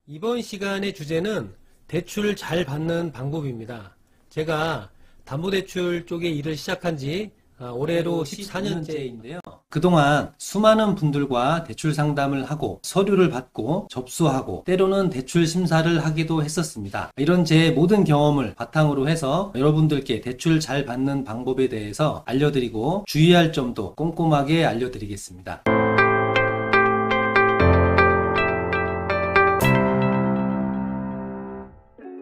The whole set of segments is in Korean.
이번 시간의 주제는 대출 잘 받는 방법입니다. 제가 담보대출 쪽에 일을 시작한 지 올해로 14년째인데요. 그동안 수많은 분들과 대출 상담을 하고 서류를 받고 접수하고 때로는 대출 심사를 하기도 했었습니다. 이런 제 모든 경험을 바탕으로 해서 여러분들께 대출 잘 받는 방법에 대해서 알려드리고 주의할 점도 꼼꼼하게 알려드리겠습니다.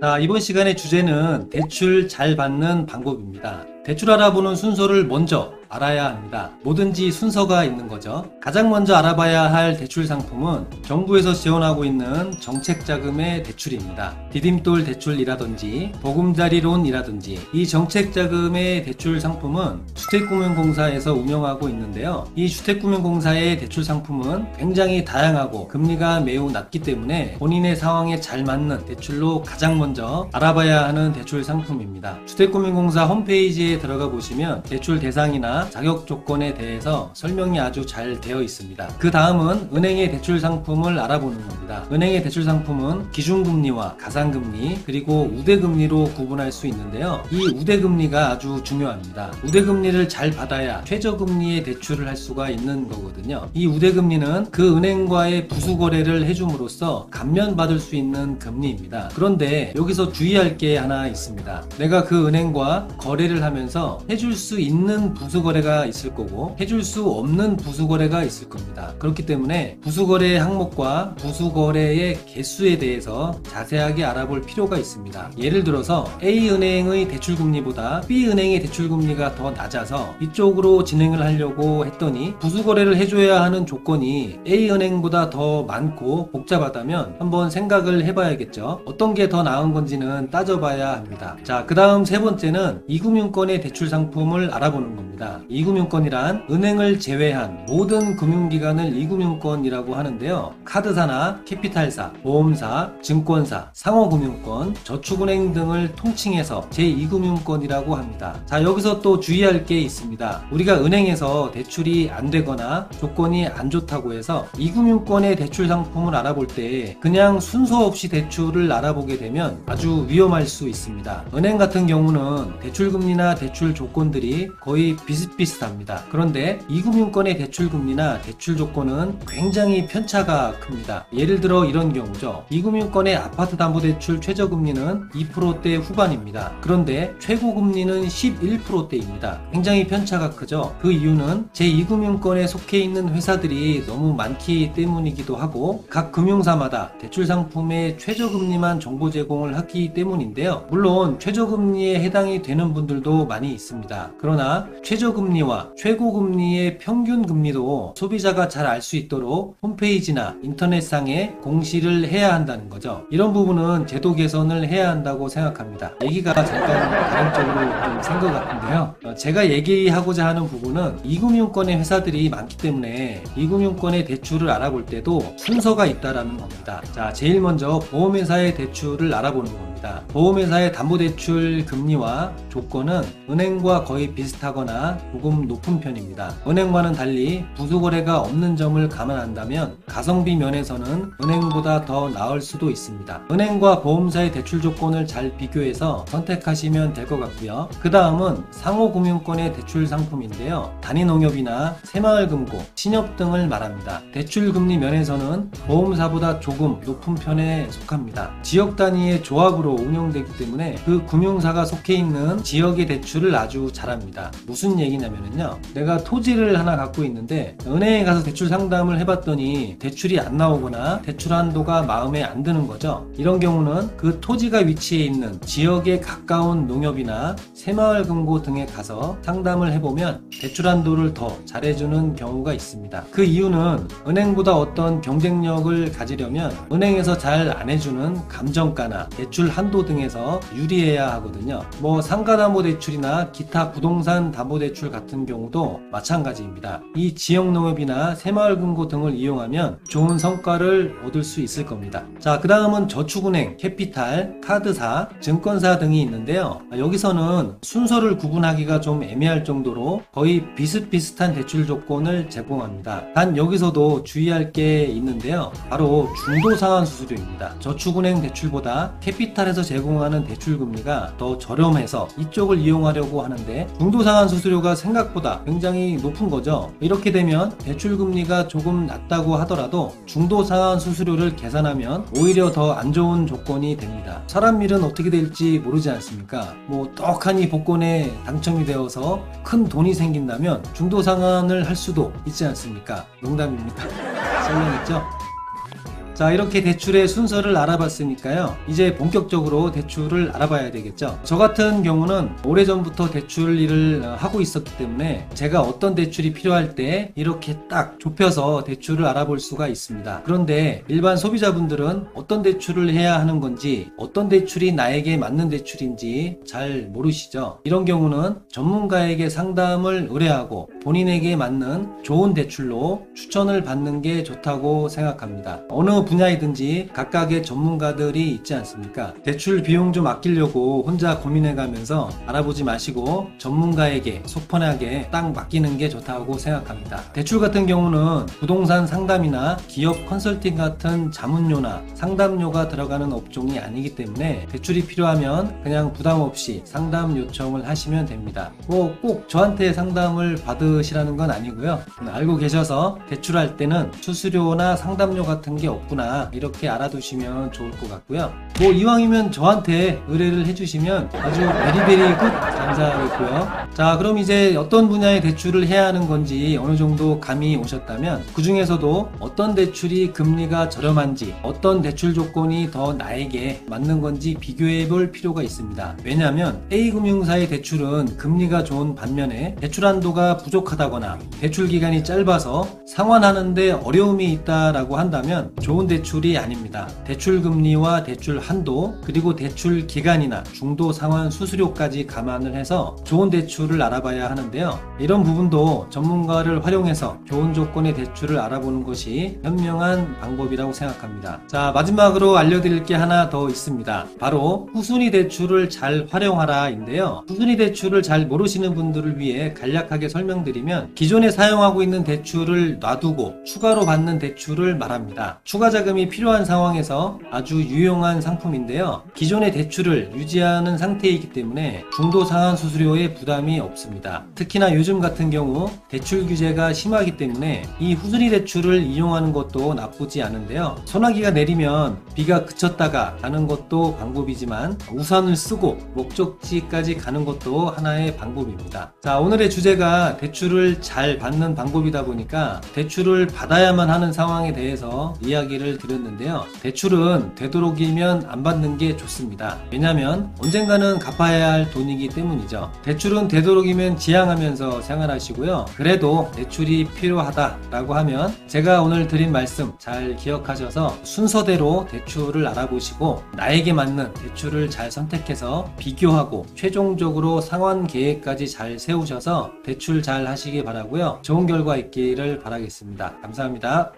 자, 이번 시간의 주제는 대출 잘 받는 방법입니다. 대출 알아보는 순서를 먼저 알아야 합니다. 뭐든지 순서가 있는 거죠. 가장 먼저 알아봐야 할 대출 상품은 정부에서 지원하고 있는 정책자금의 대출입니다. 디딤돌 대출이라든지 보금자리론이라든지 이 정책자금의 대출 상품은 주택금융공사에서 운영하고 있는데요. 이 주택금융공사의 대출 상품은 굉장히 다양하고 금리가 매우 낮기 때문에 본인의 상황에 잘 맞는 대출로 가장 먼저 알아봐야 하는 대출 상품입니다. 주택금융공사 홈페이지에 들어가 보시면 대출 대상이나 자격 조건에 대해서 설명이 아주 잘 되어 있습니다. 그 다음은 은행의 대출 상품을 알아보는 겁니다. 은행의 대출 상품은 기준금리와 가상금리 그리고 우대금리로 구분할 수 있는데요. 이 우대금리가 아주 중요합니다. 우대금리를 잘 받아야 최저금리의 대출을 할 수가 있는 거거든요. 이 우대금리는 그 은행과의 부수거래를 해줌으로써 감면받을 수 있는 금리입니다. 그런데 여기서 주의할 게 하나 있습니다. 내가 그 은행과 거래를 하면서 해줄 수 있는 부수거래가 있을 거고 해줄 수 없는 부수거래가 있을 겁니다. 그렇기 때문에 부수거래 항목과 부수거래의 개수에 대해서 자세하게 알아볼 필요가 있습니다. 예를 들어서 A은행의 대출금리보다 B은행의 대출금리가 더 낮아서 이쪽으로 진행을 하려고 했더니 부수거래를 해줘야 하는 조건이 A은행보다 더 많고 복잡하다면 한번 생각을 해봐야겠죠. 어떤 게 더 나은 건지는 따져봐야 합니다. 자, 그 다음 세 번째는 이금융권의 대출 상품을 알아보는 겁니다. 이금융권이란 은행을 제외한 모든 금융기관을 이금융권이라고 하는데요. 카드사나 캐피탈사, 보험사, 증권사, 상호금융권, 저축은행 등을 통칭해서 제2금융권이라고 합니다. 자, 여기서 또 주의할 게 있습니다. 우리가 은행에서 대출이 안 되거나 조건이 안 좋다고 해서 이금융권의 대출 상품을 알아볼 때 그냥 순서 없이 대출을 알아보게 되면 아주 위험할 수 있습니다. 은행 같은 경우는 대출금리나 대출 조건들이 거의 비슷비슷합니다. 그런데 이금융권의 대출금리나 대출 조건은 굉장히 편차가 큽니다. 예를 들어 이런 경우죠. 이금융권의 아파트담보대출 최저금리는 2%대 후반입니다. 그런데 최고금리는 11%대입니다. 굉장히 편차가 크죠. 그 이유는 제2금융권에 속해 있는 회사들이 너무 많기 때문이기도 하고 각 금융사마다 대출 상품의 최저금리만 정보 제공을 하기 때문인데요. 물론 최저금리에 해당이 되는 분들도 많이 있습니다. 그러나 최저금리와 최고금리의 평균금리도 소비자가 잘 알 수 있도록 홈페이지나 인터넷상에 공시를 해야 한다는 거죠. 이런 부분은 제도 개선을 해야 한다고 생각합니다. 얘기가 잠깐 다른 쪽으로 좀 센 것 같은데요. 제가 얘기하고자 하는 부분은 이금융권의 회사들이 많기 때문에 이금융권의 대출을 알아볼 때도 순서가 있다라는 겁니다. 자, 제일 먼저 보험회사의 대출을 알아보는 겁니다. 보험회사의 담보대출 금리와 조건은 은행과 거의 비슷하거나 조금 높은 편입니다. 은행과는 달리 부수거래가 없는 점을 감안한다면 가성비 면에서는 은행보다 더 나을 수도 있습니다. 은행과 보험사의 대출 조건을 잘 비교해서 선택하시면 될 것 같고요. 그 다음은 상호금융권의 대출 상품인데요. 단위농협이나 새마을금고, 신협 등을 말합니다. 대출 금리 면에서는 보험사보다 조금 높은 편에 속합니다. 지역 단위의 조합으로 운영되기 때문에 그 금융사가 속해 있는 지역의 대출을 아주 잘합니다. 무슨 얘기냐면요. 내가 토지를 하나 갖고 있는데 은행에 가서 대출 상담을 해봤더니 대출이 안 나오거나 대출 한도가 마음에 안 드는 거죠. 이런 경우는 그 토지가 위치해 있는 지역에 가까운 농협이나 새마을금고 등에 가서 상담을 해보면 대출 한도를 더 잘해주는 경우가 있습니다. 그 이유는 은행보다 어떤 경쟁력을 가지려면 은행에서 잘 안 해주는 감정가나 대출 한도 등에서 유리해야 하거든요. 뭐 상가담보대출이나 기타 부동산 담보대출 대출 같은 경우도 마찬가지입니다. 이 지역농협이나 새마을금고 등을 이용하면 좋은 성과를 얻을 수 있을 겁니다. 자, 그 다음은 저축은행, 캐피탈, 카드사, 증권사 등이 있는데요. 여기서는 순서를 구분하기가 좀 애매할 정도로 거의 비슷비슷한 대출 조건을 제공합니다. 단 여기서도 주의할 게 있는데요. 바로 중도상환 수수료입니다. 저축은행 대출보다 캐피탈에서 제공하는 대출 금리가 더 저렴해서 이쪽을 이용하려고 하는데 중도상환 수수료가 생각보다 굉장히 높은 거죠. 이렇게 되면 대출 금리가 조금 낮다고 하더라도 중도상환 수수료를 계산하면 오히려 더 안 좋은 조건이 됩니다. 사람 일은 어떻게 될지 모르지 않습니까? 뭐 떡하니 복권에 당첨이 되어서 큰 돈이 생긴다면 중도상환을 할 수도 있지 않습니까? 농담입니다. 설명했죠? 자, 이렇게 대출의 순서를 알아봤으니까요. 이제 본격적으로 대출을 알아봐야 되겠죠. 저 같은 경우는 오래전부터 대출 일을 하고 있었기 때문에 제가 어떤 대출이 필요할 때 이렇게 딱 좁혀서 대출을 알아볼 수가 있습니다. 그런데 일반 소비자분들은 어떤 대출을 해야 하는 건지, 어떤 대출이 나에게 맞는 대출인지 잘 모르시죠. 이런 경우는 전문가에게 상담을 의뢰하고 본인에게 맞는 좋은 대출로 추천을 받는 게 좋다고 생각합니다. 어느 분야이든지 각각의 전문가들이 있지 않습니까? 대출 비용 좀 아끼려고 혼자 고민해가면서 알아보지 마시고 전문가에게 속 편하게 딱 맡기는 게 좋다고 생각합니다. 대출 같은 경우는 부동산 상담이나 기업 컨설팅 같은 자문료나 상담료가 들어가는 업종이 아니기 때문에 대출이 필요하면 그냥 부담 없이 상담 요청을 하시면 됩니다. 뭐 꼭 저한테 상담을 받으시라는 건 아니고요. 알고 계셔서 대출할 때는 수수료나 상담료 같은 게 없고 이렇게 알아두시면 좋을 것 같고요. 뭐 이왕이면 저한테 의뢰를 해주시면 아주 베리베리 굿 감사하겠고요. 자, 그럼 이제 어떤 분야의 대출을 해야 하는 건지 어느 정도 감이 오셨다면 그 중에서도 어떤 대출이 금리가 저렴한지, 어떤 대출 조건이 더 나에게 맞는 건지 비교해 볼 필요가 있습니다. 왜냐하면 A금융사의 대출은 금리가 좋은 반면에 대출 한도가 부족하다거나 대출 기간이 짧아서 상환하는데 어려움이 있다라고 한다면 좋은 대출이 아닙니다. 대출 금리와 대출 한도, 그리고 대출 기간이나 중도 상환 수수료까지 감안을 해서 좋은 대출을 알아봐야 하는데요. 이런 부분도 전문가를 활용해서 좋은 조건의 대출을 알아보는 것이 현명한 방법이라고 생각합니다. 자, 마지막으로 알려드릴 게 하나 더 있습니다. 바로 후순위 대출을 잘 활용하라 인데요. 후순위 대출을 잘 모르시는 분들을 위해 간략하게 설명드리면 기존에 사용하고 있는 대출을 놔두고 추가로 받는 대출을 말합니다. 추가 자금이 필요한 상황에서 아주 유용한 상품인데요. 기존의 대출을 유지하는 상태이기 때문에 중도 상환 수수료에 부담이 없습니다. 특히나 요즘 같은 경우 대출 규제가 심하기 때문에 이 후순위 대출을 이용하는 것도 나쁘지 않은데요. 소나기가 내리면 비가 그쳤다가 가는 것도 방법이지만 우산을 쓰고 목적지까지 가는 것도 하나의 방법입니다. 자, 오늘의 주제가 대출을 잘 받는 방법이다 보니까 대출을 받아야만 하는 상황에 대해서 이야기를 드렸는데요. 대출은 되도록이면 안 받는 게 좋습니다. 왜냐하면 언젠가는 갚아야 할 돈이기 때문이죠. 대출은 되도록이면 지양하면서 생활하시고요. 그래도 대출이 필요하다라고 하면 제가 오늘 드린 말씀 잘 기억하셔서 순서대로 대출을 알아보시고 나에게 맞는 대출을 잘 선택해서 비교하고 최종적으로 상환 계획까지 잘 세우셔서 대출 잘 하시기 바라고요. 좋은 결과 있기를 바라겠습니다. 감사합니다.